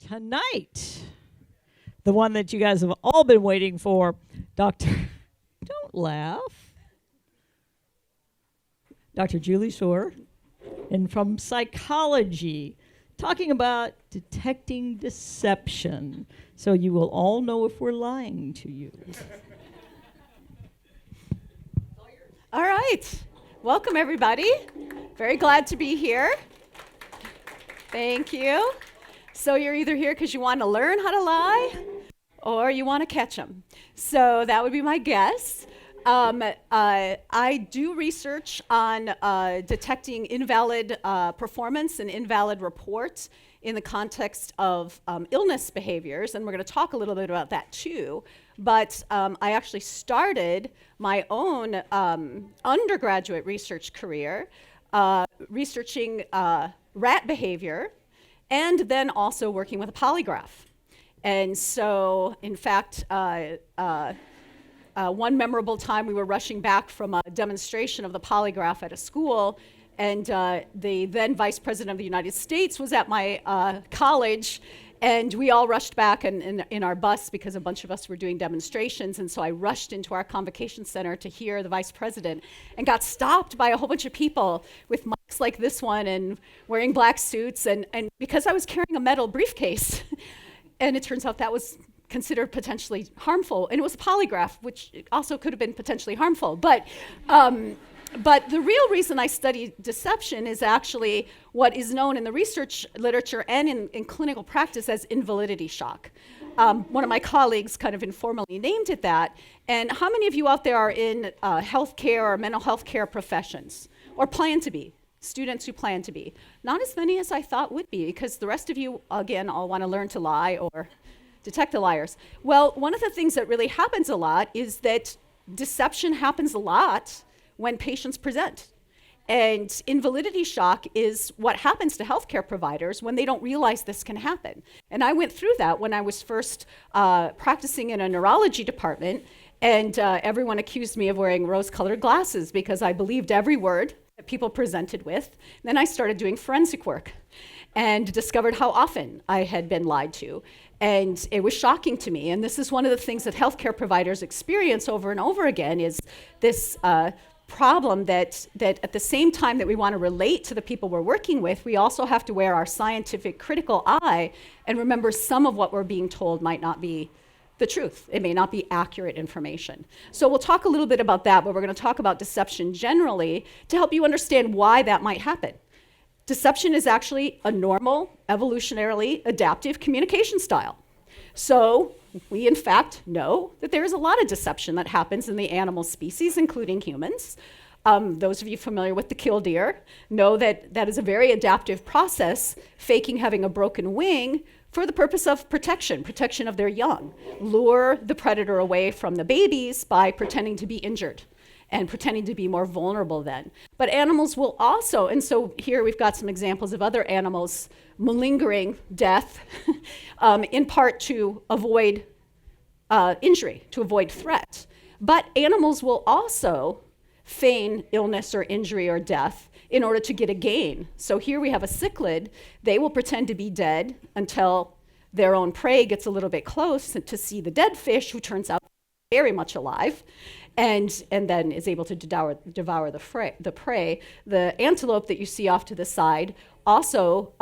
Tonight, the one that you guys have all been waiting for, Dr. Don't laugh. Dr. Julie Suhr, and from psychology, talking about detecting deception. So you will all know if we're lying to you. All right. Welcome, everybody. Very glad to be here. Thank you. So you're either here because you want to learn how to lie or you want to catch them. So that would be my guess. I do research on detecting invalid performance and invalid reports in the context of illness behaviors, and we're going to talk a little bit about that too. But I actually started my own undergraduate research career researching rat behavior and then also working with a polygraph. And so, in fact, one memorable time we were rushing back from a demonstration of the polygraph at a school, and the then Vice President of the United States was at my college, and we all rushed back in our bus because a bunch of us were doing demonstrations, and so I rushed into our convocation center to hear the Vice President and got stopped by a whole bunch of people with mics like this one and wearing black suits, and because I was carrying a metal briefcase, and it turns out that was considered potentially harmful, and it was a polygraph, which also could have been potentially harmful. But the real reason I study deception is actually what is known in the research literature and in clinical practice as invalidity shock. One of my colleagues kind of informally named it that. And how many of you out there are in healthcare or mental health care professions, or plan to be? Students who plan to be? Not as many as I thought would be, because the rest of you, again, all want to learn to lie or detect the liars. Well, one of the things that really happens a lot is that deception happens a lot when patients present. And invalidity shock is what happens to healthcare providers when they don't realize this can happen. And I went through that when I was first practicing in a neurology department, and everyone accused me of wearing rose-colored glasses because I believed every word that people presented with. And then I started doing forensic work and discovered how often I had been lied to. And it was shocking to me. And this is one of the things that healthcare providers experience over and over again, is this problem that at the same time that we want to relate to the people we're working with, we also have to wear our scientific critical eye and remember some of what we're being told might not be the truth. It may not be accurate information. So we'll talk a little bit about that, but we're going to talk about deception generally to help you understand why that might happen. Deception is actually a normal, evolutionarily adaptive communication style. So we, in fact, know that there is a lot of deception that happens in the animal species, including humans. Those of you familiar with the killdeer know that that is a very adaptive process, faking having a broken wing for the purpose of protection of their young. Lure the predator away from the babies by pretending to be injured and pretending to be more vulnerable then. But animals will also, and so here we've got some examples of other animals malingering death, in part to avoid injury, to avoid threat. But animals will also feign illness or injury or death in order to get a gain. So here we have a cichlid. They will pretend to be dead until their own prey gets a little bit close to see the dead fish, who turns out very much alive, and then is able to devour the prey. The antelope that you see off to the side also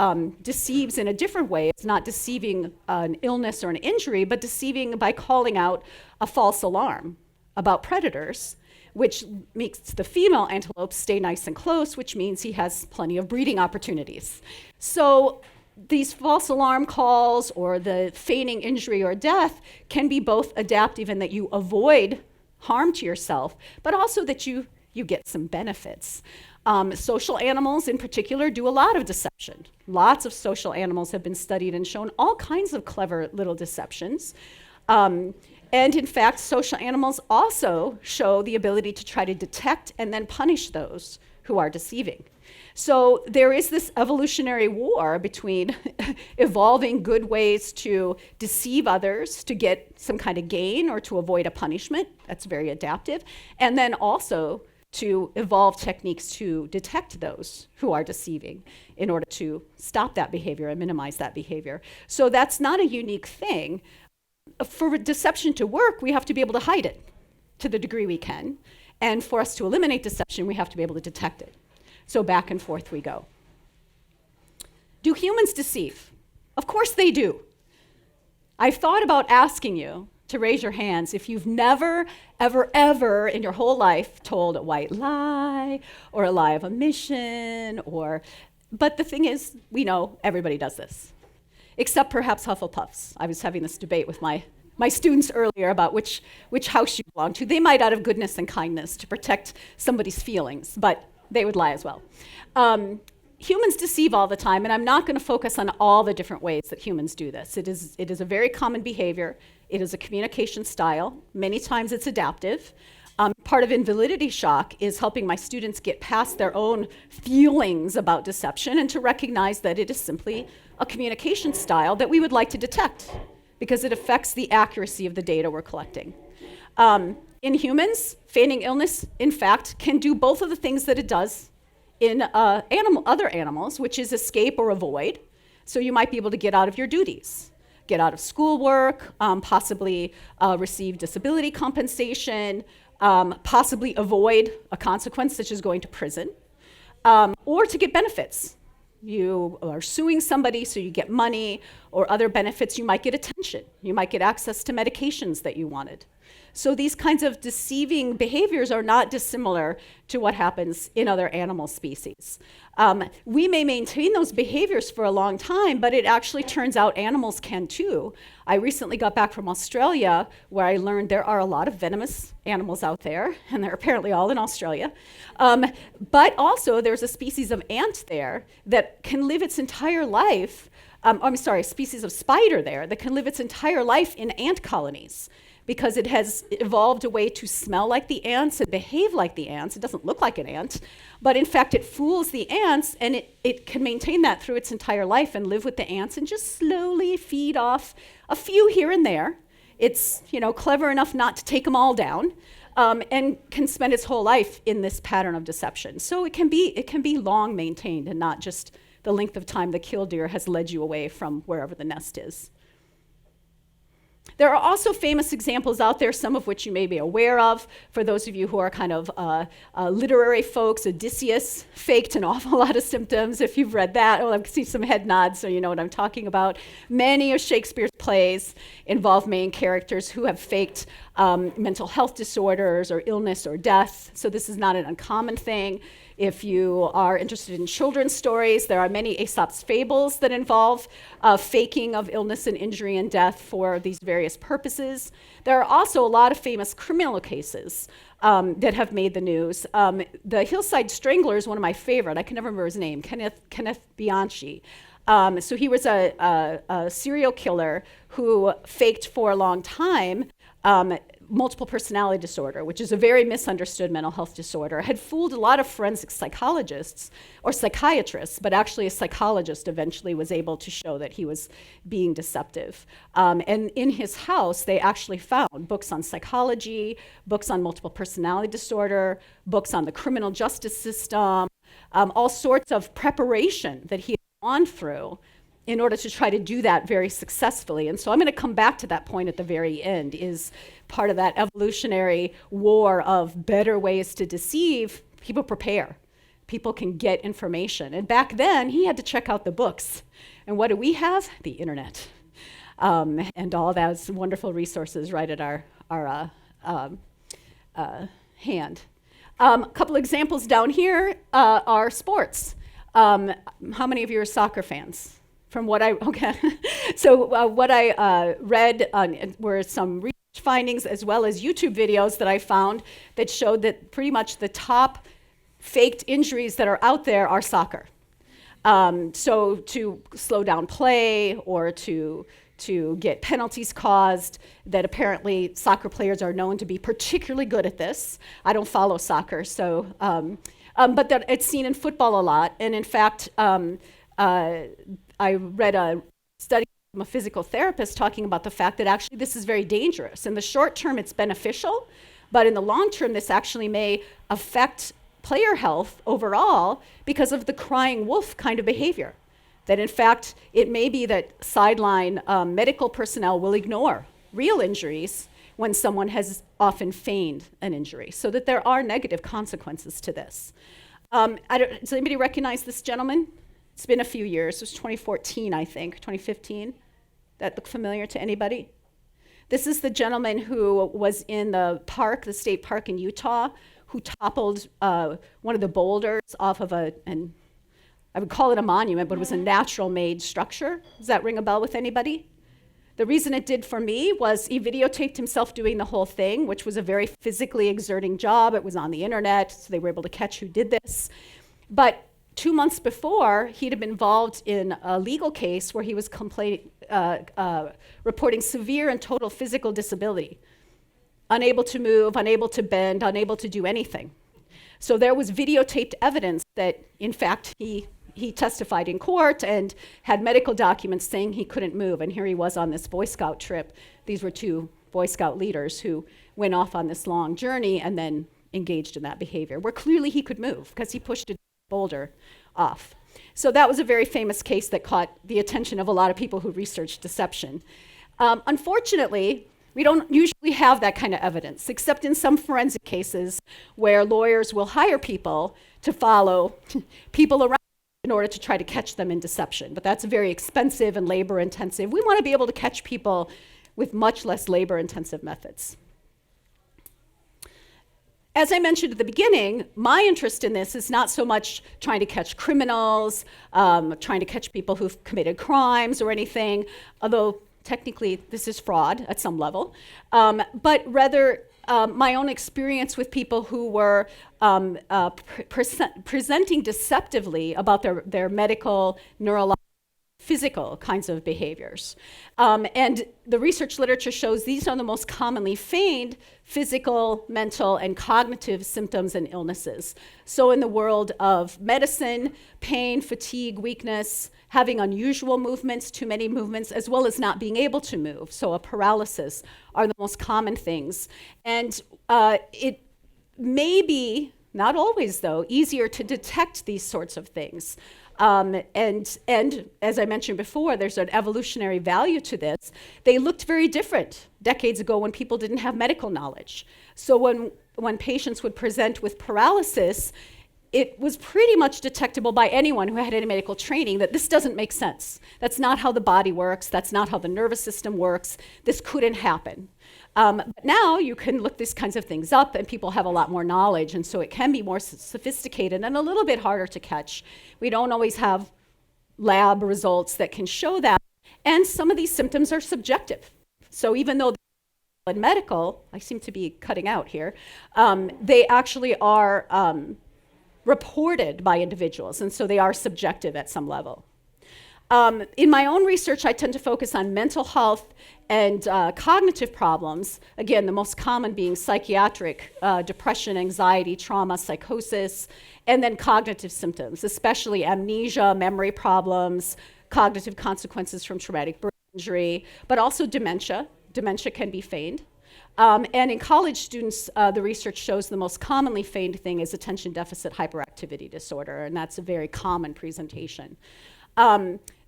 deceives in a different way. It's not deceiving an illness or an injury, but deceiving by calling out a false alarm about predators, which makes the female antelope stay nice and close, which means he has plenty of breeding opportunities. So these false alarm calls or the feigning injury or death can be both adaptive in that you avoid harm to yourself, but also that you get some benefits. Social animals in particular do a lot of deception. Lots of social animals have been studied and shown all kinds of clever little deceptions. And in fact, social animals also show the ability to try to detect and then punish those who are deceiving. So there is this evolutionary war between evolving good ways to deceive others to get some kind of gain or to avoid a punishment. That's very adaptive. And then also to evolve techniques to detect those who are deceiving in order to stop that behavior and minimize that behavior. So that's not a unique thing. For deception to work, we have to be able to hide it to the degree we can. And for us to eliminate deception, we have to be able to detect it. So back and forth we go. Do humans deceive? Of course they do. I've thought about asking you to raise your hands if you've never, ever, ever in your whole life told a white lie or a lie of omission but the thing is, we know everybody does this, except perhaps Hufflepuffs. I was having this debate with my students earlier about which house you belong to. They might out of goodness and kindness to protect somebody's feelings, but they would lie as well. Humans deceive all the time, and I'm not going to focus on all the different ways that humans do this. It is a very common behavior. It is a communication style. Many times it's adaptive. Part of invalidity shock is helping my students get past their own feelings about deception and to recognize that it is simply a communication style that we would like to detect because it affects the accuracy of the data we're collecting. In humans, feigning illness, in fact, can do both of the things that it does in other animals, which is escape or avoid. So you might be able to get out of your duties, get out of schoolwork, possibly receive disability compensation, possibly avoid a consequence such as going to prison, or to get benefits. You are suing somebody, so you get money or other benefits. You might get attention. You might get access to medications that you wanted. So these kinds of deceiving behaviors are not dissimilar to what happens in other animal species. We may maintain those behaviors for a long time, but it actually turns out animals can too. I recently got back from Australia, where I learned there are a lot of venomous animals out there, and they're apparently all in Australia. But also there's a species of ant there that can live its entire life, a species of spider there that can live its entire life in ant colonies, because it has evolved a way to smell like the ants and behave like the ants. It doesn't look like an ant, but in fact it fools the ants, and it can maintain that through its entire life and live with the ants and just slowly feed off a few here and there. It's clever enough not to take them all down, and can spend its whole life in this pattern of deception. So it can be long maintained and not just the length of time the killdeer has led you away from wherever the nest is. There are also famous examples out there, some of which you may be aware of. For those of you who are kind of literary folks, Odysseus faked an awful lot of symptoms. If you've read that, I see some head nods, so you know what I'm talking about. Many of Shakespeare's plays involve main characters who have faked mental health disorders or illness or death, so this is not an uncommon thing. If you are interested in children's stories, there are many Aesop's fables that involve faking of illness and injury and death for these various purposes. There are also a lot of famous criminal cases that have made the news. The Hillside Strangler is one of my favorite. I can never remember his name, Kenneth Bianchi. So he was a serial killer who faked for a long time multiple personality disorder, which is a very misunderstood mental health disorder, had fooled a lot of forensic psychologists or psychiatrists, but actually a psychologist eventually was able to show that he was being deceptive. And in his house, they actually found books on psychology, books on multiple personality disorder, books on the criminal justice system, all sorts of preparation that he had gone through in order to try to do that very successfully. And so I'm going to come back to that point at the very end, is part of that evolutionary war of better ways to deceive. People prepare. People can get information. And back then, he had to check out the books. And what do we have? The internet. And all those wonderful resources right at our hand. A couple examples down here are sports. How many of you are soccer fans? From what I read were some research findings as well as YouTube videos that I found that showed that pretty much the top faked injuries that are out there are soccer. So to slow down play or to get penalties caused, that apparently soccer players are known to be particularly good at this. I don't follow soccer, so but that it's seen in football a lot. And in fact, I read a study from a physical therapist talking about the fact that actually this is very dangerous. In the short term, it's beneficial, But in the long term, this actually may affect player health overall because of the crying wolf kind of behavior. That in fact, it may be that sideline medical personnel will ignore real injuries when someone has often feigned an injury, so that there are negative consequences to this. Does anybody recognize this gentleman? It's been a few years. It was 2014, I think, 2015. That look familiar to anybody? This is the gentleman who was in the park, the state park in Utah, who toppled one of the boulders off of and I would call it a monument, but it was a natural-made structure. Does that ring a bell with anybody? The reason it did for me was he videotaped himself doing the whole thing, which was a very physically exerting job. It was on the internet, so they were able to catch who did this. But 2 months before, he'd have been involved in a legal case where he was reporting severe and total physical disability, unable to move, unable to bend, unable to do anything. So there was videotaped evidence that, in fact, he testified in court and had medical documents saying he couldn't move. And here he was on this Boy Scout trip. These were two Boy Scout leaders who went off on this long journey and then engaged in that behavior, where clearly he could move because he pushed a boulder off. So that was a very famous case that caught the attention of a lot of people who researched deception. Unfortunately, we don't usually have that kind of evidence, except in some forensic cases where lawyers will hire people to follow people around in order to try to catch them in deception. But that's very expensive and labor intensive. We want to be able to catch people with much less labor intensive methods. As I mentioned at the beginning, my interest in this is not so much trying to catch criminals, trying to catch people who've committed crimes or anything, although technically this is fraud at some level, but rather my own experience with people who were presenting deceptively about their medical, neurological, physical kinds of behaviors. And the research literature shows these are the most commonly feigned physical, mental, and cognitive symptoms and illnesses. So in the world of medicine, pain, fatigue, weakness, having unusual movements, too many movements, as well as not being able to move, so a paralysis, are the most common things. And it may be, not always though, easier to detect these sorts of things. And as I mentioned before, there's an evolutionary value to this. They looked very different decades ago when people didn't have medical knowledge. So when patients would present with paralysis, it was pretty much detectable by anyone who had any medical training that this doesn't make sense. That's not how the body works. That's not how the nervous system works. This couldn't happen. But now you can look these kinds of things up and people have a lot more knowledge, and so it can be more sophisticated and a little bit harder to catch. We don't always have lab results that can show that, and some of these symptoms are subjective. So even though in medical, I seem to be cutting out here, they actually are reported by individuals, and so they are subjective at some level. In my own research, I tend to focus on mental health and cognitive problems, again, the most common being psychiatric, depression, anxiety, trauma, psychosis, and then cognitive symptoms, especially amnesia, memory problems, cognitive consequences from traumatic brain injury, but also dementia. Dementia can be feigned. And in college students, the research shows the most commonly feigned thing is attention deficit hyperactivity disorder, and that's a very common presentation.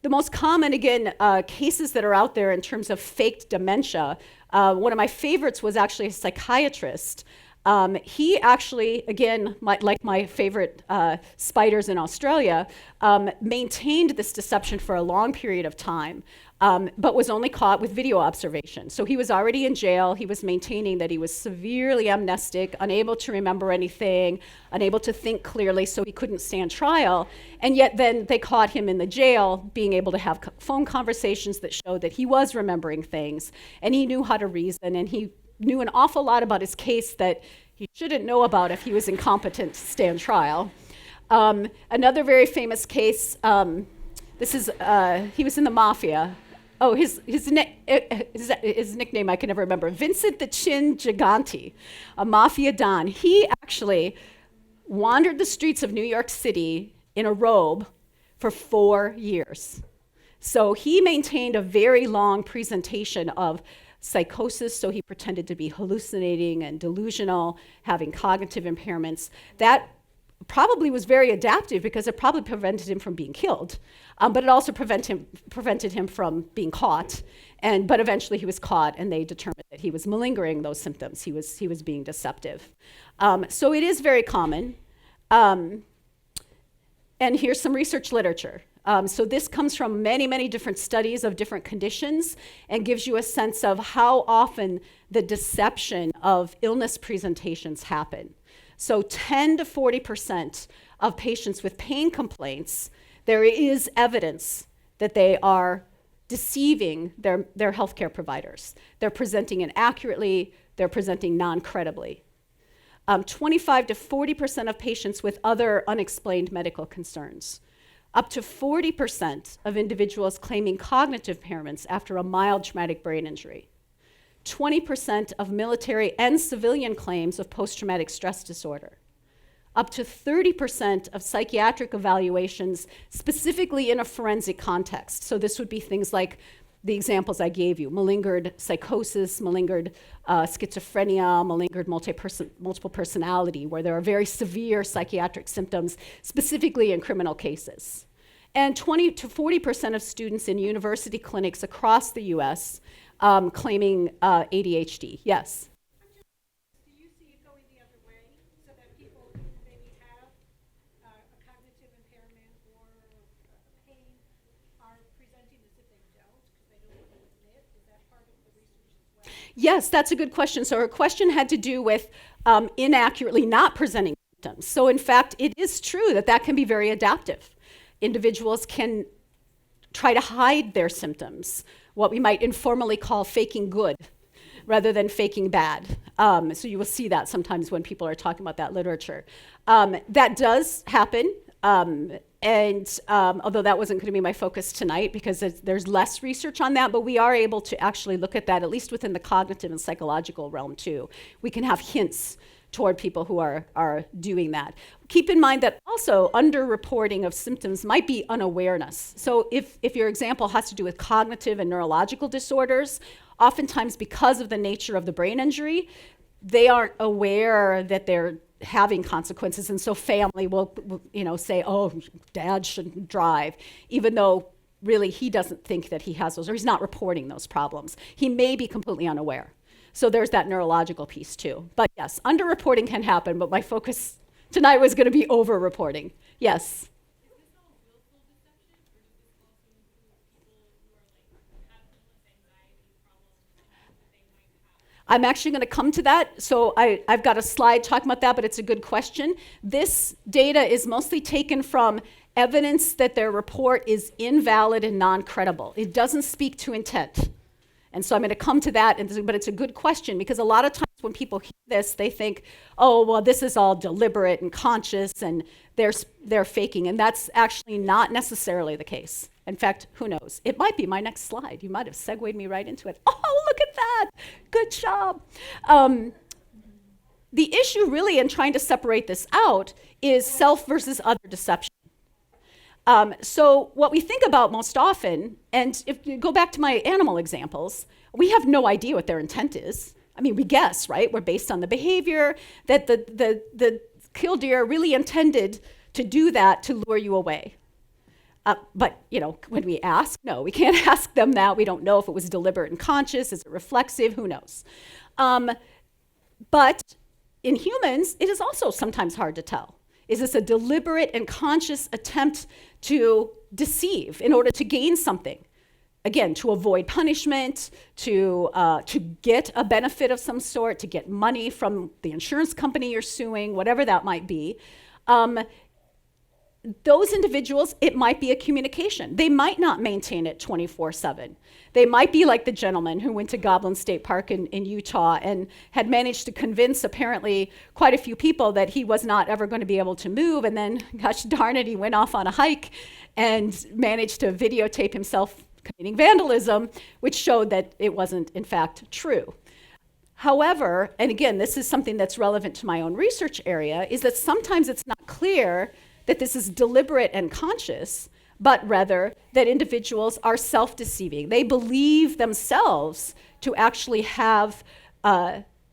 The most common, again, cases that are out there in terms of faked dementia, one of my favorites was actually a psychiatrist. He actually, again, like my favorite spiders in Australia, maintained this deception for a long period of time, but was only caught with video observation. So he was already in jail. He was maintaining that he was severely amnestic, unable to remember anything, unable to think clearly, so he couldn't stand trial. And yet then they caught him in the jail being able to have phone conversations that showed that he was remembering things, and he knew how to reason, and he knew an awful lot about his case that he shouldn't know about if he was incompetent to stand trial. Another very famous case, he was in the mafia. Oh, his nickname I can never remember. Vincent the Chin Gigante, a mafia don. He actually wandered the streets of New York City in a robe for 4 years. So he maintained a very long presentation of psychosis, so he pretended to be hallucinating and delusional, having cognitive impairments. That probably was very adaptive because it probably prevented him from being killed, but it also prevented him from being caught. But eventually he was caught, and they determined that he was malingering those symptoms. He was being deceptive. So it is very common. And here's some research literature. So this comes from many, many different studies of different conditions and gives you a sense of how often the deception of illness presentations happen. So 10 to 40% of patients with pain complaints, there is evidence that they are deceiving their healthcare providers. They're presenting inaccurately, they're presenting non-credibly. 25 to 40% of patients with other unexplained medical concerns. Up to 40% of individuals claiming cognitive impairments after a mild traumatic brain injury. 20% of military and civilian claims of post-traumatic stress disorder. Up to 30% of psychiatric evaluations, specifically in a forensic context. So this would be things like the examples I gave you: malingered psychosis, malingered schizophrenia, malingered multiple personality, where there are very severe psychiatric symptoms, specifically in criminal cases. And 20 to 40% of students in university clinics across the US claiming ADHD. Yes? Do you see it going the other way, so that people who maybe have a cognitive impairment or pain are presenting as if they don't, because they don't want to admit? Is that part of the research as well? Yes, that's a good question. So her question had to do with inaccurately not presenting symptoms. So in fact, it is true that that can be very adaptive. Individuals can try to hide their symptoms, what we might informally call faking good rather than faking bad. So you will see that sometimes when people are talking about that literature. That does happen. Although that wasn't going to be my focus tonight because there's less research on that, but we are able to actually look at that, at least within the cognitive and psychological realm too. We can have hints toward people who are doing that. Keep in mind that also underreporting of symptoms might be unawareness. So if your example has to do with cognitive and neurological disorders, oftentimes because of the nature of the brain injury, they aren't aware that they're having consequences, and so family will say, oh, dad shouldn't drive, even though really he doesn't think that he has those, or he's not reporting those problems. He may be completely unaware. So there's that neurological piece too. But yes, underreporting can happen, but my focus tonight was going to be over-reporting. Yes? Is this all willful deception, or does this also include people who are have illness anxiety problems that they might have? I'm actually going to come to that. So I've got a slide talking about that, but it's a good question. This data is mostly taken from evidence that their report is invalid and non-credible. It doesn't speak to intent. And so I'm going to come to that, but it's a good question because a lot of times when people hear this, they think, oh, well, this is all deliberate and conscious and they're faking. And that's actually not necessarily the case. In fact, who knows? It might be my next slide. You might have segued me right into it. Oh, look at that. Good job. The issue really in trying to separate this out is self versus other deception. So what we think about most often, and if you go back to my animal examples, we have no idea what their intent is. I mean, we guess, right? We're based on the behavior that the killdeer really intended to do that to lure you away. But, when we ask, no, we can't ask them that. We don't know if it was deliberate and conscious. Is it reflexive? Who knows? But in humans, it is also sometimes hard to tell. Is this a deliberate and conscious attempt to deceive in order to gain something? Again, to avoid punishment, to get a benefit of some sort, to get money from the insurance company you're suing, whatever that might be. Those individuals, it might be a communication. They might not maintain it 24/7. They might be like the gentleman who went to Goblin State Park in Utah and had managed to convince apparently quite a few people that he was not ever going to be able to move. And then, gosh darn it, he went off on a hike and managed to videotape himself committing vandalism, which showed that it wasn't in fact true. However, and again, this is something that's relevant to my own research area, is that sometimes it's not clear that this is deliberate and conscious, but rather that individuals are self-deceiving. They believe themselves to actually have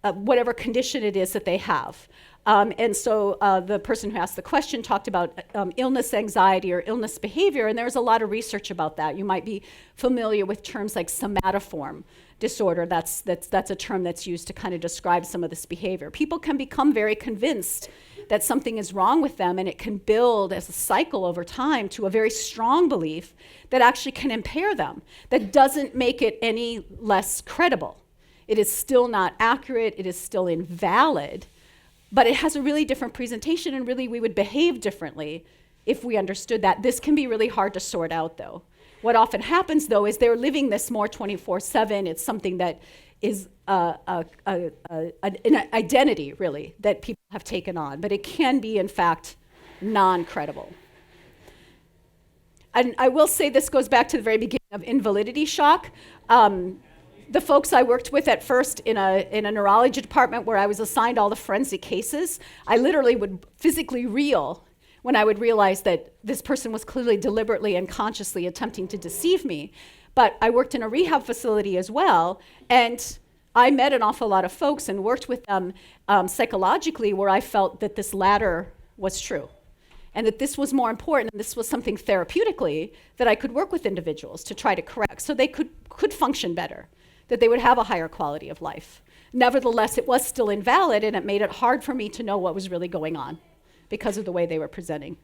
whatever condition it is that they have. And so the person who asked the question talked about illness anxiety or illness behavior, and there's a lot of research about that. You might be familiar with terms like somatoform disorder. That's a term that's used to kind of describe some of this behavior. People can become very convinced that something is wrong with them, and it can build as a cycle over time to a very strong belief that actually can impair them. That doesn't make it any less credible. It is still not accurate, it is still invalid, but it has a really different presentation, and really we would behave differently if we understood that. This can be really hard to sort out, though. What often happens, though, is they're living this more 24/7. It's something that is an identity, really, that people have taken on, but it can be, in fact, non-credible. And I will say this goes back to the very beginning of invalidity shock. The folks I worked with at first in a neurology department where I was assigned all the forensic cases, I literally would physically reel when I would realize that this person was clearly deliberately and consciously attempting to deceive me. But I worked in a rehab facility as well, and I met an awful lot of folks and worked with them psychologically where I felt that this latter was true, and that this was more important, and this was something therapeutically that I could work with individuals to try to correct so they could function better, that they would have a higher quality of life. Nevertheless, it was still invalid, and it made it hard for me to know what was really going on because of the way they were presenting.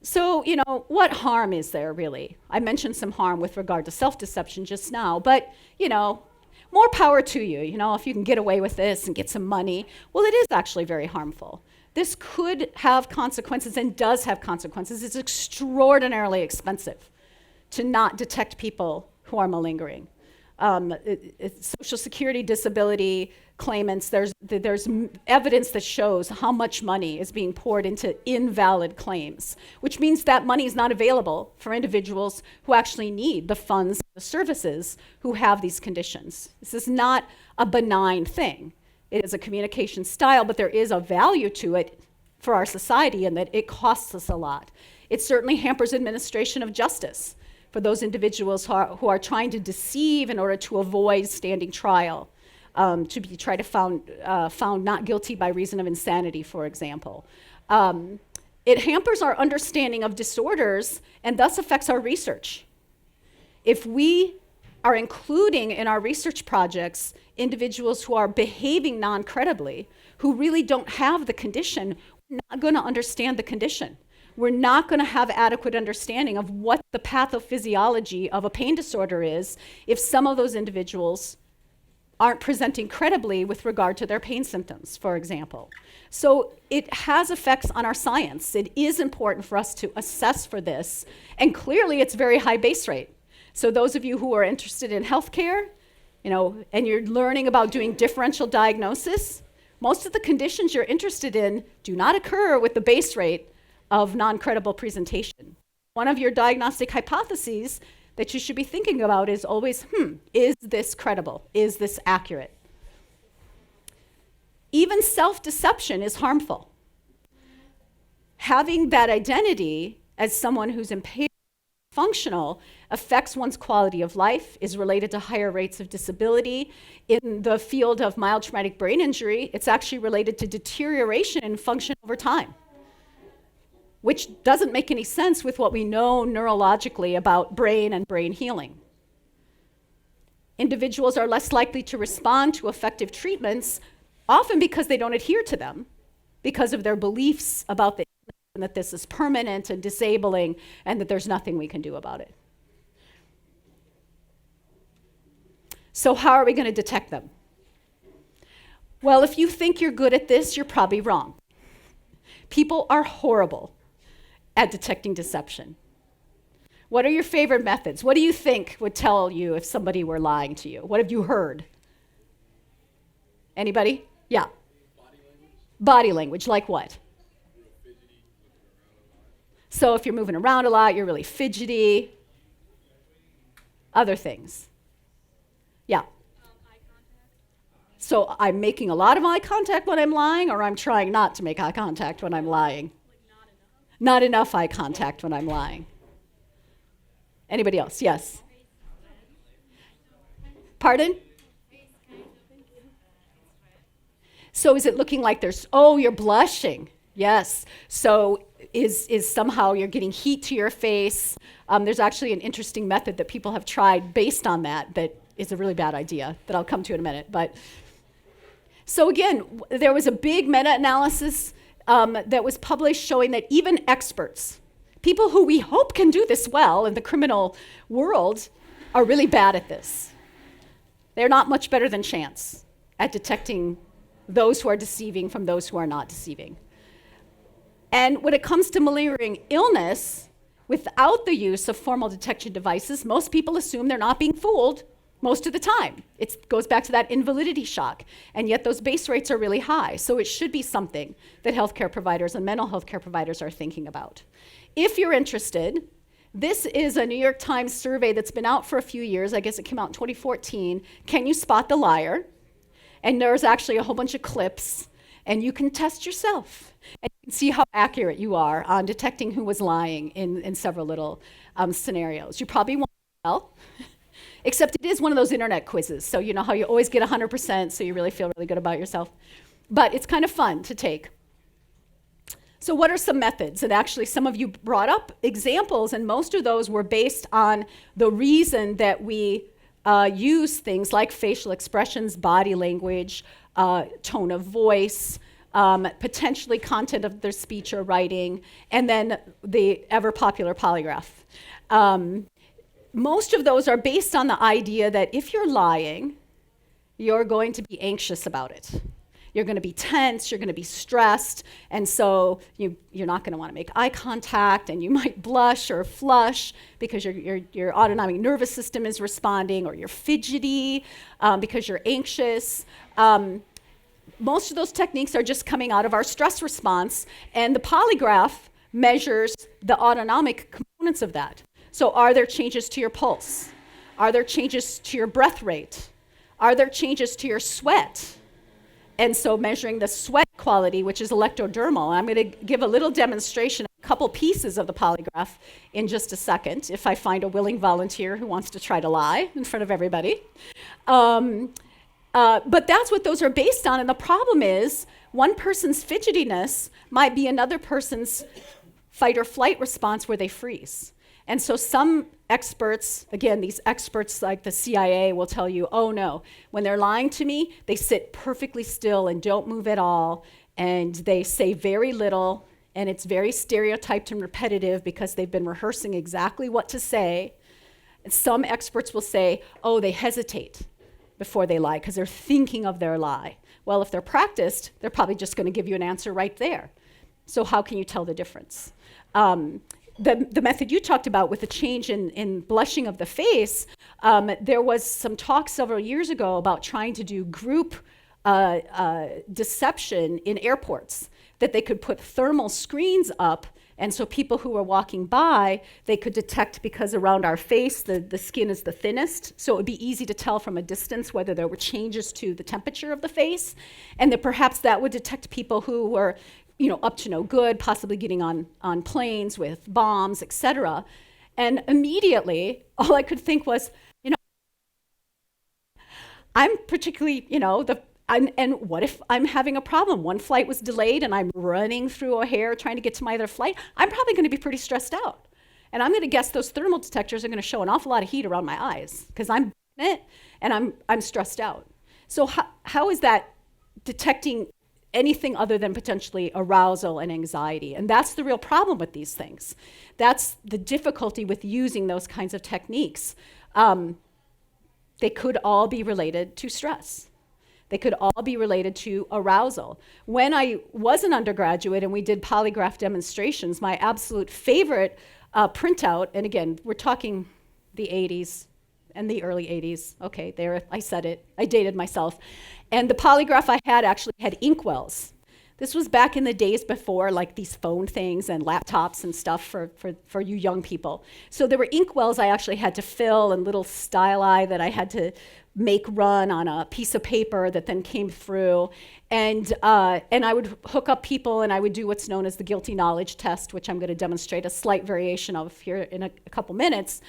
So, what harm is there, really? I mentioned some harm with regard to self-deception just now, but, more power to you. If you can get away with this and get some money, well, it is actually very harmful. This could have consequences and does have consequences. It's extraordinarily expensive to not detect people who are malingering. Social Security disability claimants, there's evidence that shows how much money is being poured into invalid claims, which means that money is not available for individuals who actually need the funds, the services, who have these conditions. This is not a benign thing. It is a communication style, but there is a value to it for our society in that it costs us a lot. It certainly hampers administration of justice for those individuals who are trying to deceive in order to avoid standing trial, to be found not guilty by reason of insanity, for example. It hampers our understanding of disorders and thus affects our research. If we are including in our research projects individuals who are behaving non-credibly, who really don't have the condition, we're not going to understand the condition. We're not going to have adequate understanding of what the pathophysiology of a pain disorder is if some of those individuals aren't presenting credibly with regard to their pain symptoms, for example. So it has effects on our science. It is important for us to assess for this, and clearly it's very high base rate. So those of you who are interested in healthcare, and you're learning about doing differential diagnosis, most of the conditions you're interested in do not occur with the base rate of non-credible presentation. One of your diagnostic hypotheses that you should be thinking about is always, is this credible? Is this accurate? Even self-deception is harmful. Having that identity as someone who's impaired, functional, affects one's quality of life, is related to higher rates of disability. In the field of mild traumatic brain injury, it's actually related to deterioration in function over time, which doesn't make any sense with what we know neurologically about brain and brain healing. Individuals are less likely to respond to effective treatments, often because they don't adhere to them, because of their beliefs about the illness and that this is permanent and disabling and that there's nothing we can do about it. So how are we going to detect them? Well, if you think you're good at this, you're probably wrong. People are horrible at detecting deception. What are your favorite methods? What do you think would tell you if somebody were lying to you? What have you heard? Anybody? Yeah. Body language, like what? So if you're moving around a lot, you're really fidgety. Other things. Yeah. Eye contact. So I'm making a lot of eye contact when I'm lying, or I'm trying not to make eye contact when I'm lying? Not enough eye contact when I'm lying. Anybody else? Yes. Pardon? So is it looking like you're blushing? Yes. So is somehow you're getting heat to your face. There's actually an interesting method that people have tried based on that is a really bad idea that I'll come to in a minute. But so again, there was a big meta-analysis that was published showing that even experts, people who we hope can do this well in the criminal world, are really bad at this. They're not much better than chance at detecting those who are deceiving from those who are not deceiving. And when it comes to malingering illness, without the use of formal detection devices, most people assume they're not being fooled most of the time. It goes back to that invalidity shock, and yet those base rates are really high. So it should be something that healthcare providers and mental health care providers are thinking about. If you're interested, this is a New York Times survey that's been out for a few years. I guess it came out in 2014. Can you spot the liar? And there's actually a whole bunch of clips, and you can test yourself. And you can see how accurate you are on detecting who was lying in several little scenarios. You probably won't tell, except it is one of those internet quizzes. So you know how you always get 100%, so you really feel really good about yourself. But it's kind of fun to take. So what are some methods? And actually some of you brought up examples, and most of those were based on the reason that we use things like facial expressions, body language, tone of voice, potentially content of their speech or writing, and then the ever popular polygraph. Most of those are based on the idea that if you're lying, you're going to be anxious about it. You're going to be tense, you're going to be stressed, and so you're not going to want to make eye contact, and you might blush or flush because your autonomic nervous system is responding, or you're fidgety because you're anxious. Most of those techniques are just coming out of our stress response, and the polygraph measures the autonomic components of that. So are there changes to your pulse? Are there changes to your breath rate? Are there changes to your sweat? And so measuring the sweat quality, which is electrodermal. I'm going to give a little demonstration, a couple pieces of the polygraph in just a second, if I find a willing volunteer who wants to try to lie in front of everybody. But that's what those are based on. And the problem is, one person's fidgetiness might be another person's fight or flight response where they freeze. And so some experts, again, these experts like the CIA will tell you, oh no, when they're lying to me, they sit perfectly still and don't move at all, and they say very little, and it's very stereotyped and repetitive because they've been rehearsing exactly what to say. And some experts will say, oh, they hesitate before they lie because they're thinking of their lie. Well, if they're practiced, they're probably just going to give you an answer right there. So how can you tell the difference? The method you talked about with the change in blushing of the face, there was some talk several years ago about trying to do group deception in airports, that they could put thermal screens up, and so people who were walking by, they could detect, because around our face, the skin is the thinnest, so it would be easy to tell from a distance whether there were changes to the temperature of the face, and that perhaps that would detect people who were up to no good, possibly getting on planes with bombs, etc. And immediately, all I could think was, I'm particularly, and what if I'm having a problem? One flight was delayed and I'm running through O'Hare trying to get to my other flight. I'm probably going to be pretty stressed out. And I'm going to guess those thermal detectors are going to show an awful lot of heat around my eyes because I'm in it and I'm stressed out. So how is that detecting anything other than potentially arousal and anxiety? And that's the real problem with these things. That's the difficulty with using those kinds of techniques. They could all be related to stress. They could all be related to arousal. When I was an undergraduate and we did polygraph demonstrations, my absolute favorite printout, and again, we're talking the 80s and the early 80s. Okay, there, I said it. I dated myself. And the polygraph I had actually had inkwells. This was back in the days before like these phone things and laptops and stuff for you young people. So there were inkwells I actually had to fill and little styli that I had to make run on a piece of paper that then came through. And I would hook up people and I would do what's known as the guilty knowledge test, which I'm going to demonstrate a slight variation of here in a couple minutes.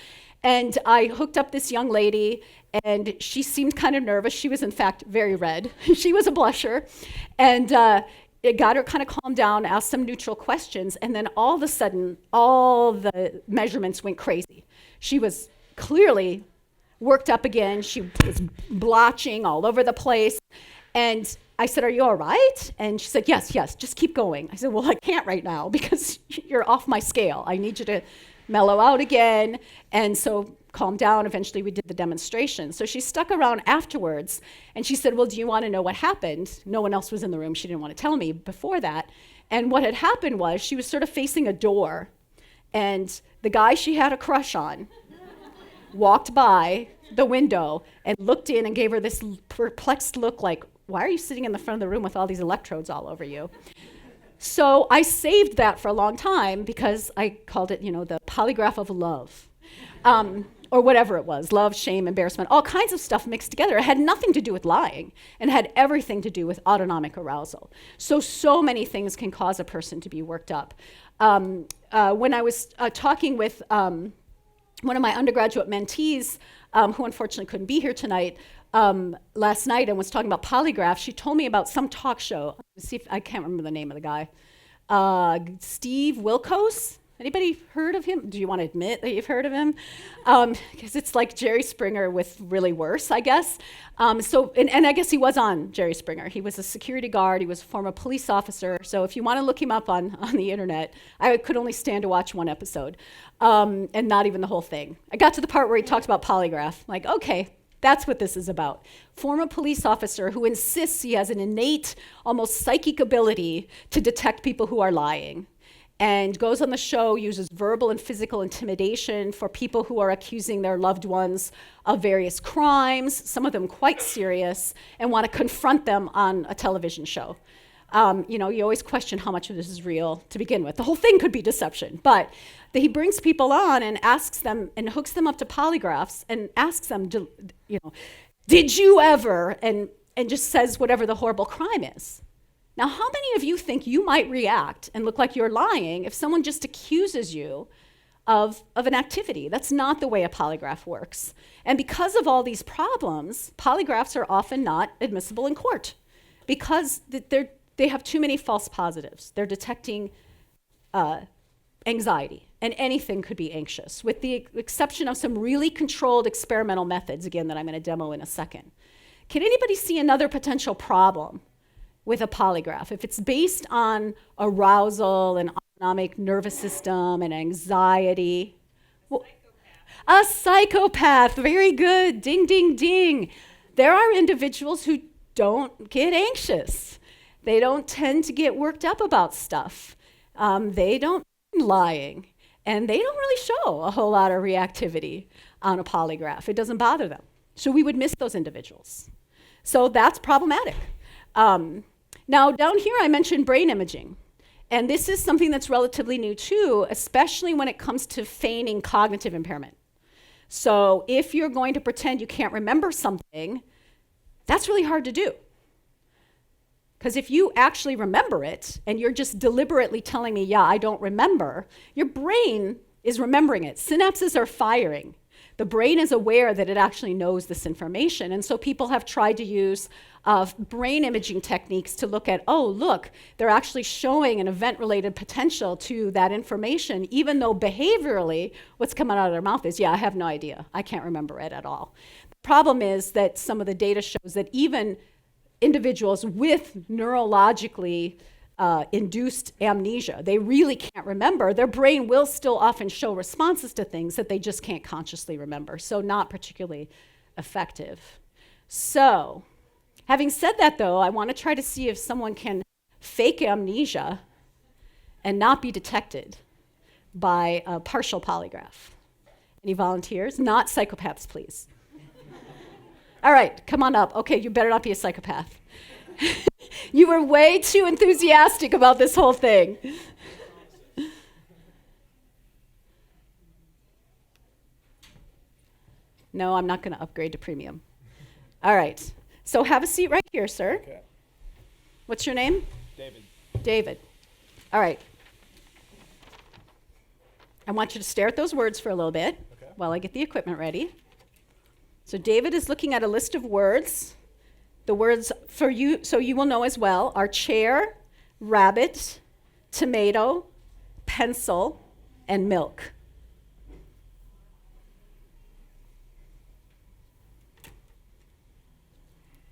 And I hooked up this young lady, and she seemed kind of nervous. She was, in fact, very red. She was a blusher. And it got her kind of calmed down, asked some neutral questions, and then all of a sudden, all the measurements went crazy. She was clearly worked up again. She was blotching all over the place. And I said, "Are you all right?" And she said, yes, just keep going. I said, "Well, I can't right now because you're off my scale. I need you to mellow out again." And so calm down. Eventually we did the demonstration. So she stuck around afterwards and she said, "Well, do you want to know what happened?" No one else was in the room. She didn't want to tell me before that. And what had happened was she was sort of facing a door, and the guy she had a crush on walked by the window and looked in and gave her this perplexed look like, "Why are you sitting in the front of the room with all these electrodes all over you?" So I saved that for a long time because I called it, the polygraph of love, or whatever it was, love, shame, embarrassment, all kinds of stuff mixed together. It had nothing to do with lying and had everything to do with autonomic arousal. So many things can cause a person to be worked up. When I was talking with one of my undergraduate mentees, who unfortunately couldn't be here tonight, last night and was talking about polygraph, she told me about some talk show. Let's see if I can't remember the name of the guy. Steve Wilkos. Anybody heard of him? Do you want to admit that you've heard of him? Because it's like Jerry Springer with really worse, I guess. And I guess he was on Jerry Springer. He was a security guard. He was a former police officer. So if you want to look him up on the internet, I could only stand to watch one episode, and not even the whole thing. I got to the part where he talked about polygraph. Like, okay, that's what this is about. Former police officer who insists he has an innate, almost psychic ability to detect people who are lying, and goes on the show, uses verbal and physical intimidation for people who are accusing their loved ones of various crimes, some of them quite serious, and want to confront them on a television show. You always question how much of this is real to begin with. The whole thing could be deception, but he brings people on and asks them and hooks them up to polygraphs and asks them, did you ever, and just says whatever the horrible crime is. Now, how many of you think you might react and look like you're lying if someone just accuses you of an activity? That's not the way a polygraph works. And because of all these problems, polygraphs are often not admissible in court because they have too many false positives. They're detecting anxiety, and anything could be anxious, with the exception of some really controlled experimental methods, again, that I'm going to demo in a second. Can anybody see another potential problem with a polygraph? If it's based on arousal and autonomic nervous system and anxiety. A psychopath, very good, ding, ding, ding. There are individuals who don't get anxious. They don't tend to get worked up about stuff. They don't mind lying, and they don't really show a whole lot of reactivity on a polygraph. It doesn't bother them. So we would miss those individuals. So that's problematic. Now, down here, I mentioned brain imaging. And this is something that's relatively new, too, especially when it comes to feigning cognitive impairment. So if you're going to pretend you can't remember something, that's really hard to do. Because if you actually remember it, and you're just deliberately telling me, yeah, I don't remember, your brain is remembering it. Synapses are firing. The brain is aware that it actually knows this information. And so people have tried to use brain imaging techniques to look at, oh, look, they're actually showing an event-related potential to that information, even though behaviorally what's coming out of their mouth is, yeah, I have no idea. I can't remember it at all. The problem is that some of the data shows that even individuals with neurologically induced amnesia, they really can't remember. Their brain will still often show responses to things that they just can't consciously remember, so not particularly effective. So, having said that, though, I want to try to see if someone can fake amnesia and not be detected by a partial polygraph. Any volunteers? Not psychopaths, please. All right, come on up. Okay, you better not be a psychopath. You were way too enthusiastic about this whole thing. No, I'm not going to upgrade to premium. All right. So have a seat right here, sir. Okay. What's your name? David. David. All right. I want you to stare at those words for a little bit Okay. while I get the equipment ready. So David is looking at a list of words. The words for you, so you will know as well, are chair, rabbit, tomato, pencil, and milk.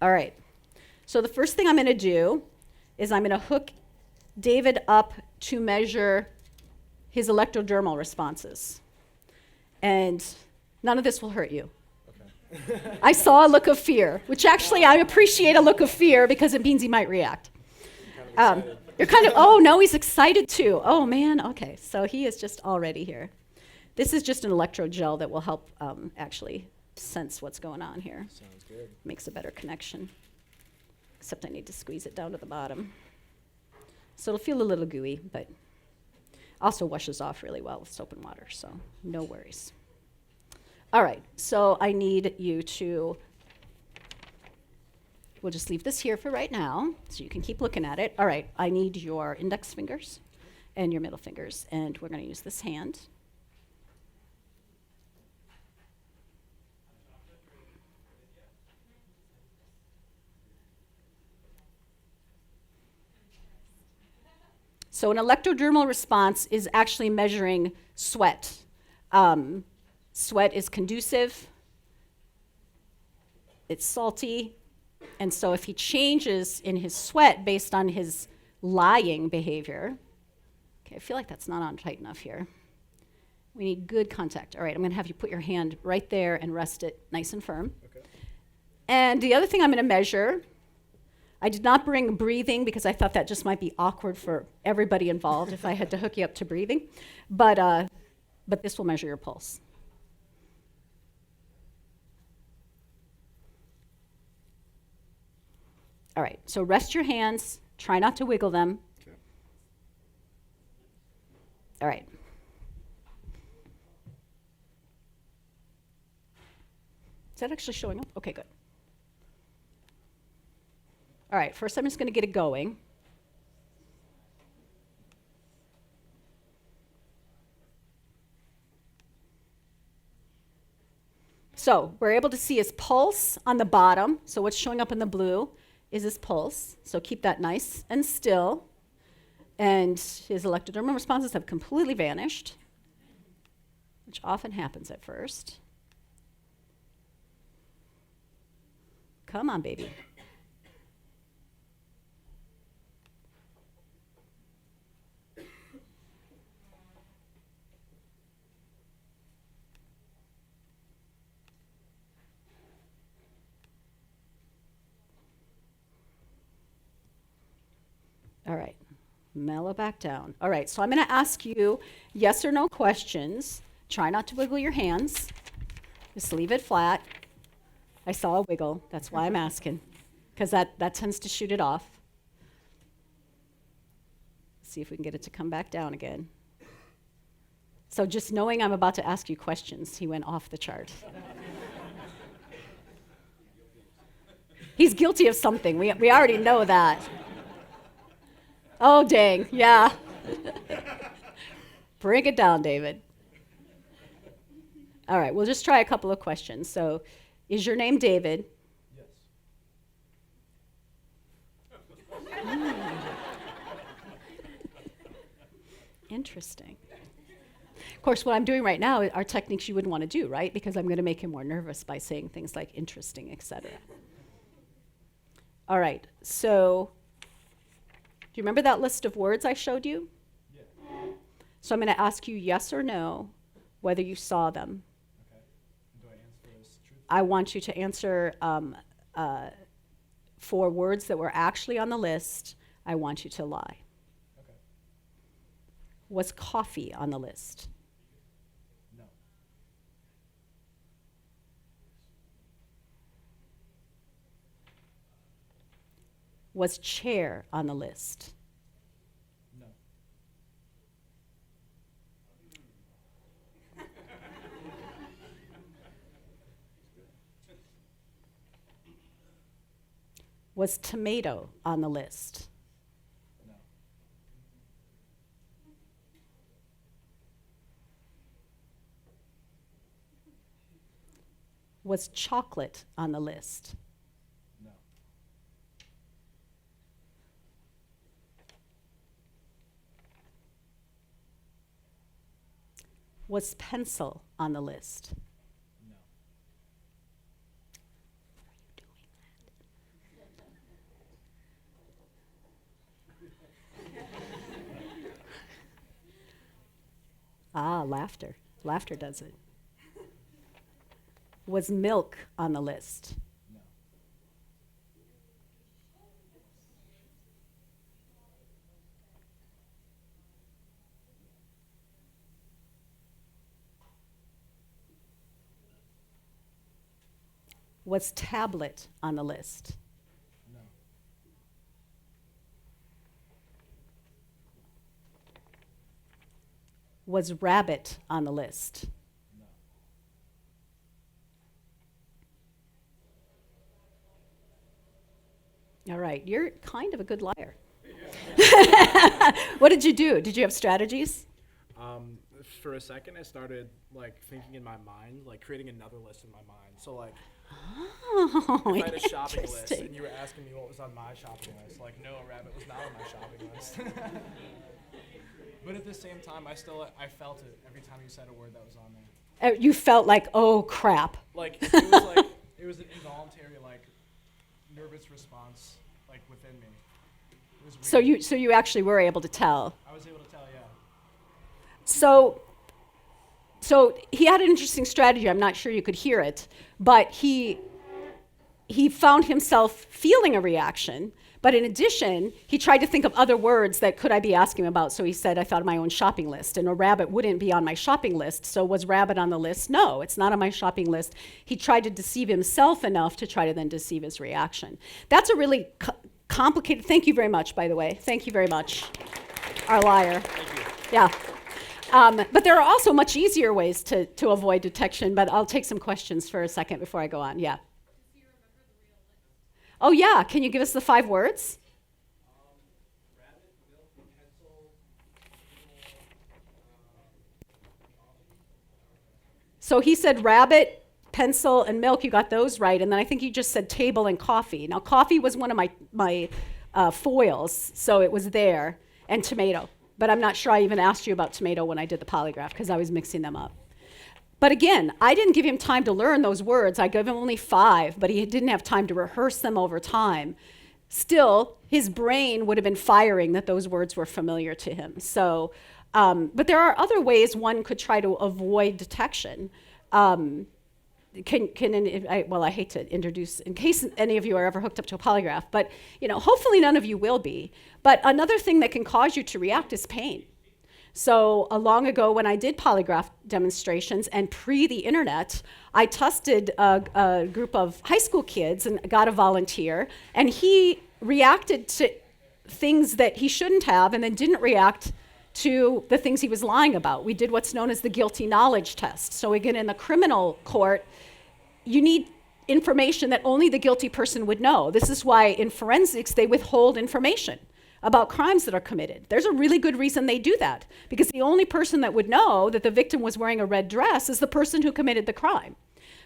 All right. So the first thing I'm going to do is I'm going to hook David up to measure his electrodermal responses. And none of this will hurt you. Okay. I saw a look of fear, which actually I appreciate a look of fear because it means he might react. You're kind of, oh, no, he's excited too. Oh, man, okay. So he is just already here. This is just an electrode gel that will help actually sense what's going on here. Sounds good. Makes a better connection. Except I need to squeeze it down to the bottom. So it'll feel a little gooey, but also washes off really well with soap and water, so no worries. All right, so I need you to, we'll just leave this here for right now, so you can keep looking at it. All right, I need your index fingers and your middle fingers, and we're gonna use this hand. So an electrodermal response is actually measuring sweat. Sweat is conducive, it's salty, and so if he changes in his sweat based on his lying behavior, okay, I feel like that's not on tight enough here. We need good contact. All right, I'm gonna have you put your hand right there and rest it nice and firm. Okay. And the other thing I'm gonna measure, I did not bring breathing because I thought that just might be awkward for everybody involved if I had to hook you up to breathing, but this will measure your pulse. All right, so rest your hands, try not to wiggle them. Okay. All right. Is that actually showing up? Okay, good. All right, first I'm just going to get it going. So we're able to see his pulse on the bottom. So what's showing up in the blue is his pulse. So keep that nice and still. And his electrodermal responses have completely vanished, which often happens at first. Come on, baby. All right, mellow back down. All right, so I'm going to ask you yes or no questions. Try not to wiggle your hands. Just leave it flat. I saw a wiggle. That's why I'm asking, because that tends to shoot it off. See if we can get it to come back down again. So just knowing I'm about to ask you questions, he went off the chart. He's guilty of something. We already know that. Oh, dang, yeah. Bring it down, David. All right, we'll just try a couple of questions. So, is your name David? Yes. Interesting. Of course, what I'm doing right now are techniques you wouldn't want to do, right? Because I'm going to make him more nervous by saying things like interesting, etc. All right, so do you remember that list of words I showed you? Yeah. So I'm going to ask you yes or no whether you saw them. Okay. Do I answer this truthfully? I want you to answer for words that were actually on the list. I want you to lie. Okay. Was coffee on the list? No. Was chair on the list? No. Was tomato on the list? No. Was chocolate on the list? No. Was pencil on the list? No. Ah, laughter. Laughter does it. Was milk on the list? No. Was tablet on the list? No. Was rabbit on the list? No. All right, you're kind of a good liar. What did you do? Did you have strategies? For a second, I started like thinking in my mind, like creating another list in my mind. So like, Oh, if I had a shopping list interesting. and you were asking me what was on my shopping list, like no, a rabbit was not on my shopping list. But at the same time, I felt it every time you said a word that was on there. You felt like, oh crap. Like it was an involuntary like nervous response like within me. It was weird. So you actually were able to tell. I was able to tell, yeah. So he had an interesting strategy. I'm not sure you could hear it, but he found himself feeling a reaction. But in addition, he tried to think of other words that could I be asking him about. So he said, I thought of my own shopping list, and a rabbit wouldn't be on my shopping list. So was rabbit on the list? No, it's not on my shopping list. He tried to deceive himself enough to try to then deceive his reaction. That's a really complicated. Thank you very much, by the way. Thank you very much, our liar. Thank you. Yeah. But there are also much easier ways to avoid detection, but I'll take some questions for a second before I go on. Yeah. Oh, yeah. Can you give us the 5 words? Rabbit, milk, pencil, So he said rabbit, pencil, and milk. You got those right. And then I think you just said table and coffee. Now, coffee was one of my foils, so it was there, and tomato. But I'm not sure I even asked you about tomato when I did the polygraph because I was mixing them up. But again, I didn't give him time to learn those words. I gave him only 5, but he didn't have time to rehearse them over time. Still, his brain would have been firing that those words were familiar to him. So, but there are other ways one could try to avoid detection. I hate to introduce, in case any of you are ever hooked up to a polygraph, but hopefully none of you will be. But another thing that can cause you to react is pain. So long ago when I did polygraph demonstrations and pre the internet, I tested a group of high school kids and got a volunteer, and he reacted to things that he shouldn't have and then didn't react to the things he was lying about. We did what's known as the guilty knowledge test. So again, in the criminal court, you need information that only the guilty person would know. This is why in forensics, they withhold information about crimes that are committed. There's a really good reason they do that, because the only person that would know that the victim was wearing a red dress is the person who committed the crime.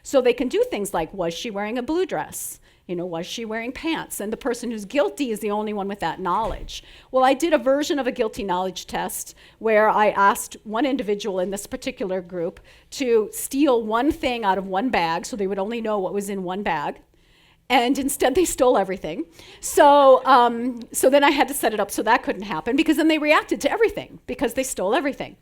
So they can do things like, was she wearing a blue dress? Was she wearing pants? And the person who's guilty is the only one with that knowledge. Well, I did a version of a guilty knowledge test where I asked one individual in this particular group to steal one thing out of one bag, so they would only know what was in one bag. And instead, they stole everything. So then I had to set it up so that couldn't happen, because then they reacted to everything because they stole everything.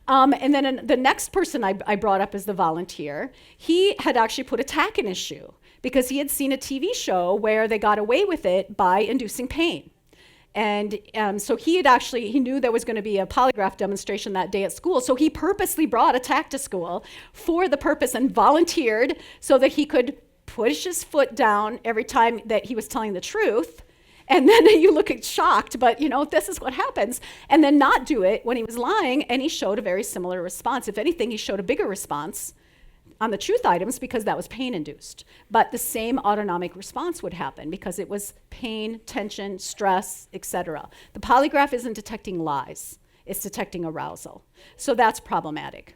And then the next person I brought up as the volunteer, he had actually put a tack in his shoe because he had seen a TV show where they got away with it by inducing pain. And so he knew there was going to be a polygraph demonstration that day at school, so he purposely brought a tack to school for the purpose and volunteered so that he could push his foot down every time that he was telling the truth, And then you look at shocked, but this is what happens. And then not do it when he was lying, and he showed a very similar response. If anything, he showed a bigger response on the truth items because that was pain induced. But the same autonomic response would happen because it was pain, tension, stress, etc. The polygraph isn't detecting lies, it's detecting arousal. So that's problematic.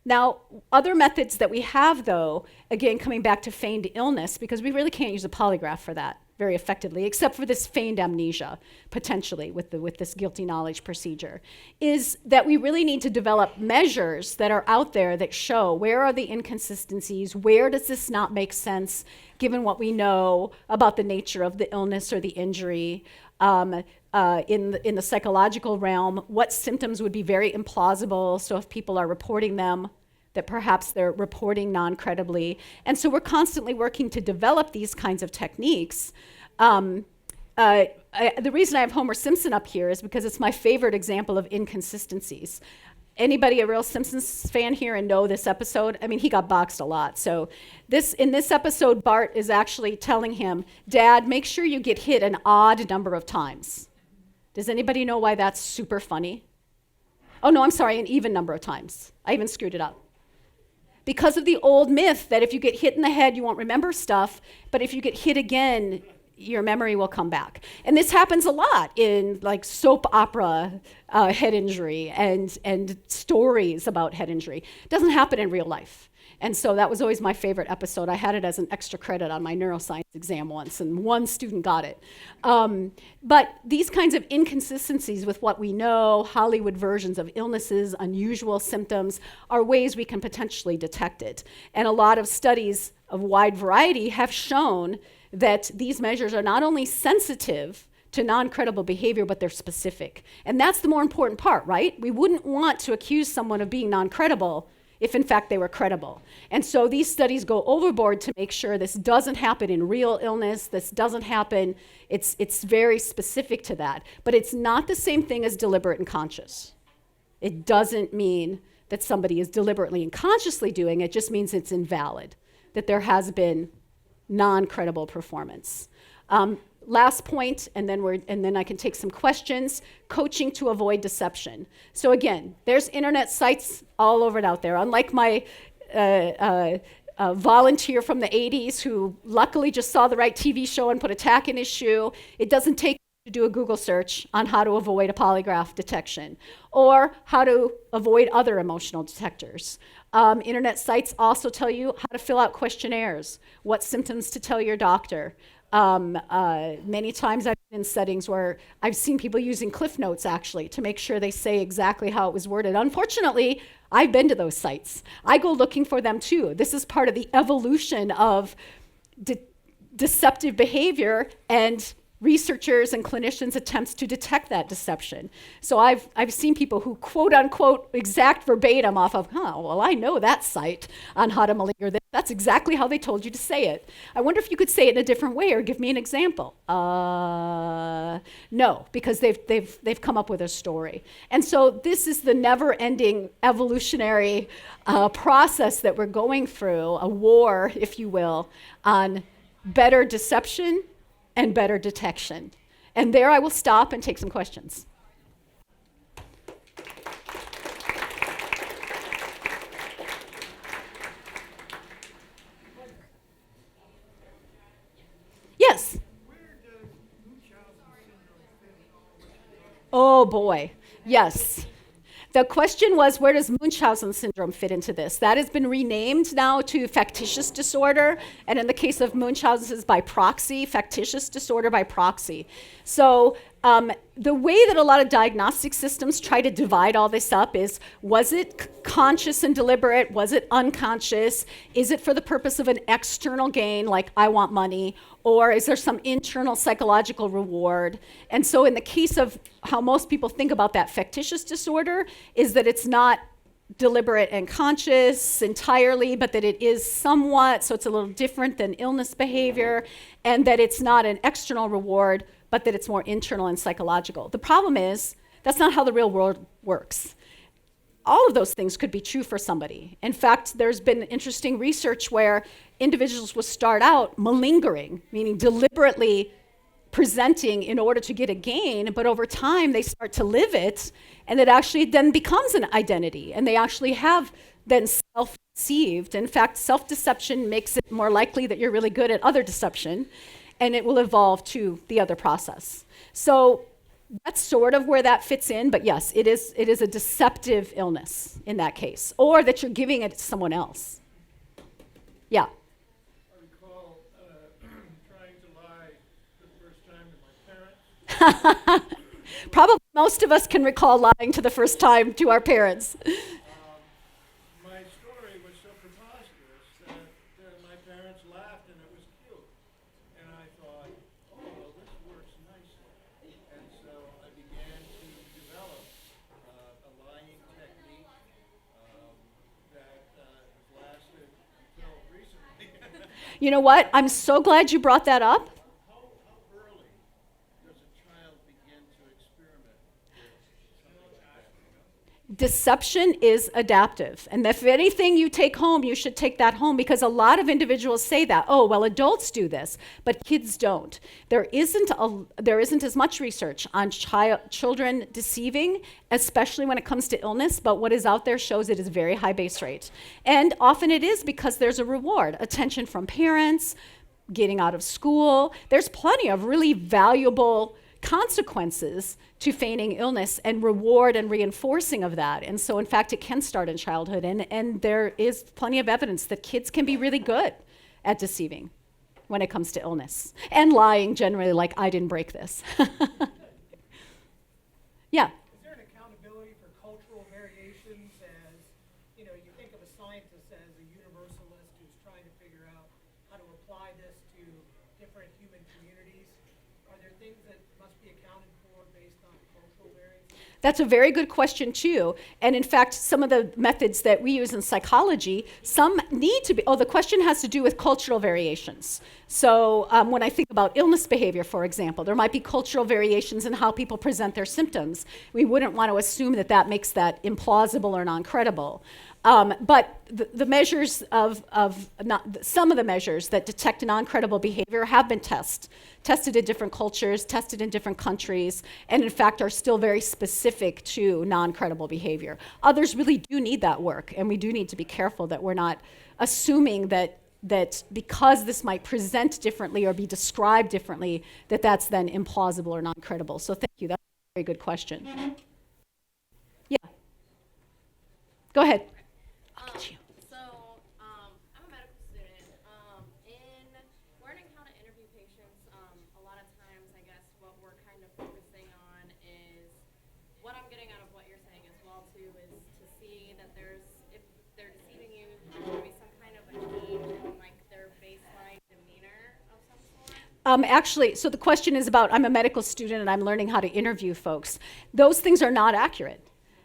Now, other methods that we have, though, again, coming back to feigned illness, because we really can't use a polygraph for that very effectively, except for this feigned amnesia, potentially, with this guilty knowledge procedure, is that we really need to develop measures that are out there that show where are the inconsistencies, where does this not make sense, given what we know about the nature of the illness or the injury. In the psychological realm, what symptoms would be very implausible, so if people are reporting them, that perhaps they're reporting non-credibly. And so we're constantly working to develop these kinds of techniques. The reason I have Homer Simpson up here is because it's my favorite example of inconsistencies. Anybody a real Simpsons fan here and know this episode? I mean, he got boxed a lot. So in this episode, Bart is actually telling him, Dad, make sure you get hit an odd number of times. Does anybody know why that's super funny? Oh, no, I'm sorry, an even number of times. I even screwed it up. Because of the old myth that if you get hit in the head, you won't remember stuff, but if you get hit again, your memory will come back. And this happens a lot in like soap opera head injury and stories about head injury. It doesn't happen in real life. And so that was always my favorite episode. I had it as an extra credit on my neuroscience exam once, and one student got it. But these kinds of inconsistencies with what we know, Hollywood versions of illnesses, unusual symptoms, are ways we can potentially detect it. And a lot of studies of wide variety have shown that these measures are not only sensitive to non-credible behavior, but they're specific. And that's the more important part, right? We wouldn't want to accuse someone of being non-credible if in fact they were credible. And so these studies go overboard to make sure this doesn't happen in real illness, this doesn't happen, it's very specific to that. But it's not the same thing as deliberate and conscious. It doesn't mean that somebody is deliberately and consciously doing it, just means it's invalid, that there has been non-credible performance. Last point, and then I can take some questions. Coaching to avoid deception. So again, there's internet sites all over it out there. Unlike my volunteer from the 80s who luckily just saw the right TV show and put a tack in his shoe, it doesn't take to do a Google search on how to avoid a polygraph detection or how to avoid other emotional detectors. Internet sites also tell you how to fill out questionnaires, what symptoms to tell your doctor. Many times I've been in settings where I've seen people using Cliff Notes actually to make sure they say exactly how it was worded. Unfortunately, I've been to those sites. I go looking for them too. This is part of the evolution of deceptive behavior and researchers and clinicians' attempts to detect that deception. So I've seen people who quote unquote exact verbatim off of, well, I know that site on how to malingre this. That's exactly how they told you to say it. I wonder if you could say it in a different way or give me an example. No, because they've come up with a story. And so this is the never-ending evolutionary process that we're going through, a war, if you will, on better deception and better detection. And there I will stop and take some questions. Yes? Oh boy, yes. The question was, where does Munchausen syndrome fit into this? That has been renamed now to factitious disorder, and in the case of Munchausen, it's by proxy, factitious disorder by proxy. So the way that a lot of diagnostic systems try to divide all this up is, was it conscious and deliberate? Was it unconscious? Is it for the purpose of an external gain, like I want money? Or is there some internal psychological reward? And so in the case of how most people think about that factitious disorder is that it's not deliberate and conscious entirely, but that it is somewhat, so it's a little different than illness behavior, and that it's not an external reward, but that it's more internal and psychological. The problem is, that's not how the real world works. All of those things could be true for somebody. In fact, there's been interesting research where individuals will start out malingering, meaning deliberately presenting in order to get a gain, but over time they start to live it, and it actually then becomes an identity, and they actually have then self-deceived. In fact, self-deception makes it more likely that you're really good at other deception, and it will evolve to the other process. So that's sort of where that fits in, but yes, it is a deceptive illness in that case, or that you're giving it to someone else. Yeah. I recall trying to lie for the first time to my parents. Probably most of us can recall lying to the first time to our parents. My story was so preposterous that my parents laughed and it was cute. And I thought, oh, well, this works nicely. And so I began to develop a lying technique that lasted until recently. You know what? I'm so glad you brought that up. How early does a child begin to experiment with something like that? Deception is adaptive. And if anything you take home, you should take that home, because a lot of individuals say that, oh, well, adults do this, but kids don't. There isn't as much research on children deceiving, especially when it comes to illness, but what is out there shows it is very high base rate. And often it is because there's a reward, attention from parents, getting out of school. There's plenty of really valuable consequences to feigning illness and reward and reinforcing of that. And so, in fact, it can start in childhood. And there is plenty of evidence that kids can be really good at deceiving when it comes to illness. And lying generally, like, I didn't break this. Yeah. Is there an accountability for cultural variations as, you think of a scientist as a universalist who's trying to figure out how to apply this to different human communities? Are there things that must be accounted for based on cultural variances? That's a very good question, too. And in fact, some of the methods that we use in psychology, some need to be, the question has to do with cultural variations. So when I think about illness behavior, for example, there might be cultural variations in how people present their symptoms. We wouldn't want to assume that that makes that implausible or non-credible. But the measures some of the measures that detect non-credible behavior have been tested in different cultures, tested in different countries, and in fact are still very specific to non-credible behavior. Others really do need that work, and we do need to be careful that we're not assuming that because this might present differently or be described differently, that's then implausible or non-credible. So thank you. That's a very good question. Yeah. Go ahead. I'll get you. So, I'm a medical student. In learning how to interview patients, a lot of times, I guess, what we're kind of focusing on is what I'm getting out of what you're saying as well, too, is to see that if they're deceiving you, there's going to be some kind of a change in, like, their baseline demeanor of some sort. Actually, so the question is about, I'm a medical student and I'm learning how to interview folks. Those things are not accurate.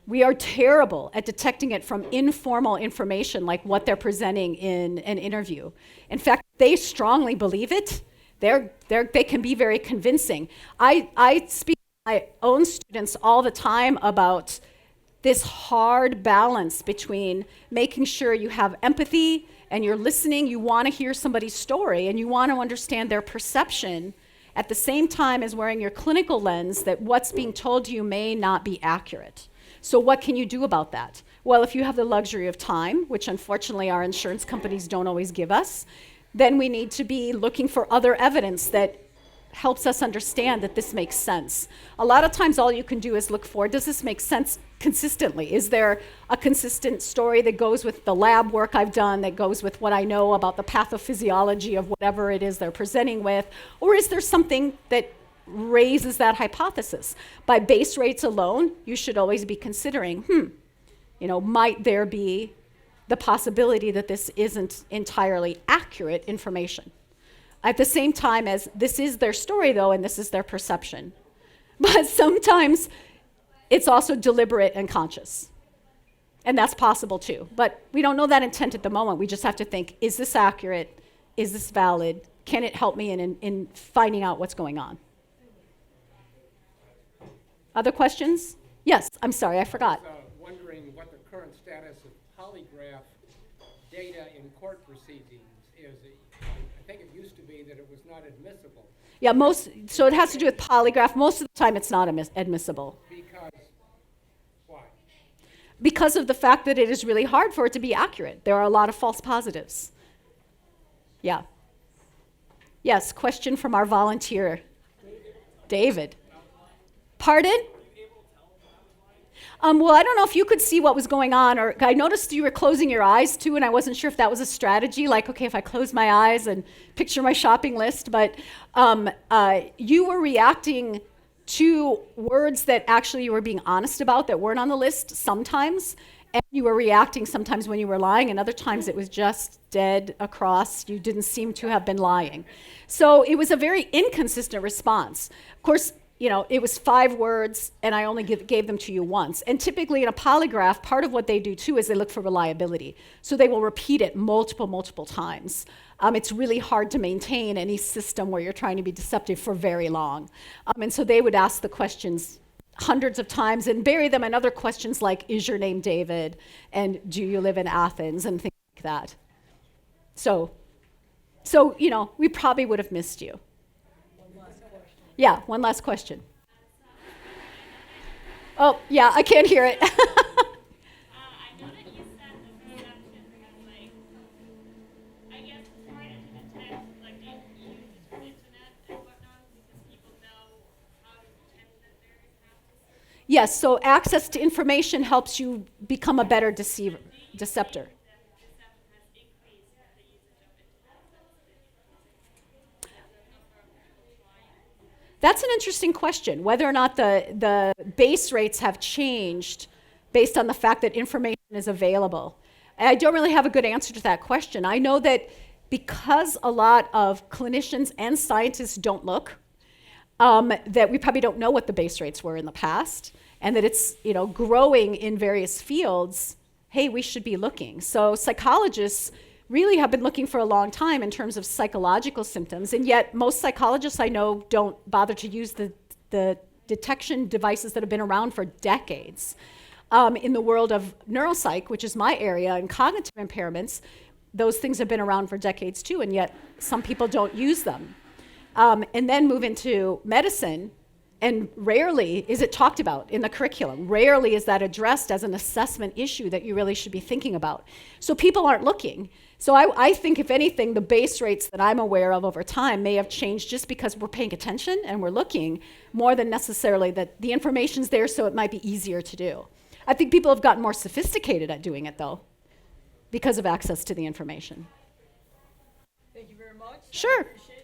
We are terrible at detecting it from informal information like what they're presenting in an interview. In fact, they strongly believe it. They can be very convincing. I speak to my own students all the time about this hard balance between making sure you have empathy and you're listening, you want to hear somebody's story and you want to understand their perception at the same time as wearing your clinical lens that what's being told to you may not be accurate. So what can you do about that? Well, if you have the luxury of time, which unfortunately our insurance companies don't always give us, then we need to be looking for other evidence that helps us understand that this makes sense. A lot of times all you can do is look for, does this make sense consistently? Is there a consistent story that goes with the lab work I've done, that goes with what I know about the pathophysiology of whatever it is they're presenting with? Or is there something that raises that hypothesis? By base rates alone, you should always be considering, might there be the possibility that this isn't entirely accurate information? At the same time as this is their story, though, and this is their perception. But sometimes it's also deliberate and conscious. And that's possible, too. But we don't know that intent at the moment. We just have to think, is this accurate? Is this valid? Can it help me in finding out what's going on? Other questions? Yes, I'm sorry, I forgot. Wondering what the current status of polygraph data in court proceedings is. I think it used to be me that it was not admissible Yeah, so it has to do with polygraph. Most of the time it's not admissible because, why? because of the fact that it is really hard for it to be accurate. There are a lot of false positives. Yeah. Yes, question from our volunteer, David. Pardon? Well, I don't know if you could see what was going on, or I noticed you were closing your eyes too, and I wasn't sure if that was a strategy, like, okay, if I close my eyes and picture my shopping list, but you were reacting to words that actually you were being honest about that weren't on the list sometimes, and you were reacting sometimes when you were lying, and other times it was just dead across. You didn't seem to have been lying. So it was a very inconsistent response. Of course, it was 5 words, and I only gave them to you once. And typically in a polygraph, part of what they do too is they look for reliability. So they will repeat it multiple times. It's really hard to maintain any system where you're trying to be deceptive for very long. And so they would ask the questions hundreds of times and bury them in other questions like, is your name David? And do you live in Athens? And things like that. So we probably would have missed you. Yeah, one last question. Oh, yeah, I can't hear it. I know that you said the perception because, I guess it's harder to detect, the use of the internet and whatnot because people know how to detect that there is happening. Yes, so access to information helps you become a better deceptor. That deception has increased with the usage of internet. That's an interesting question, whether or not the base rates have changed based on the fact that information is available. I don't really have a good answer to that question. I know that because a lot of clinicians and scientists don't look, that we probably don't know what the base rates were in the past, and that it's growing in various fields. Hey, we should be looking. So psychologists really have been looking for a long time in terms of psychological symptoms, and yet most psychologists I know don't bother to use the detection devices that have been around for decades. In the world of neuropsych, which is my area, and cognitive impairments, those things have been around for decades too, and yet some people don't use them. And then move into medicine, and rarely is it talked about in the curriculum. Rarely is that addressed as an assessment issue that you really should be thinking about. So people aren't looking. So I think, if anything, the base rates that I'm aware of over time may have changed just because we're paying attention and we're looking, more than necessarily that the information's there so it might be easier to do. I think people have gotten more sophisticated at doing it, though, because of access to the information. Thank you very much. Sure. I appreciate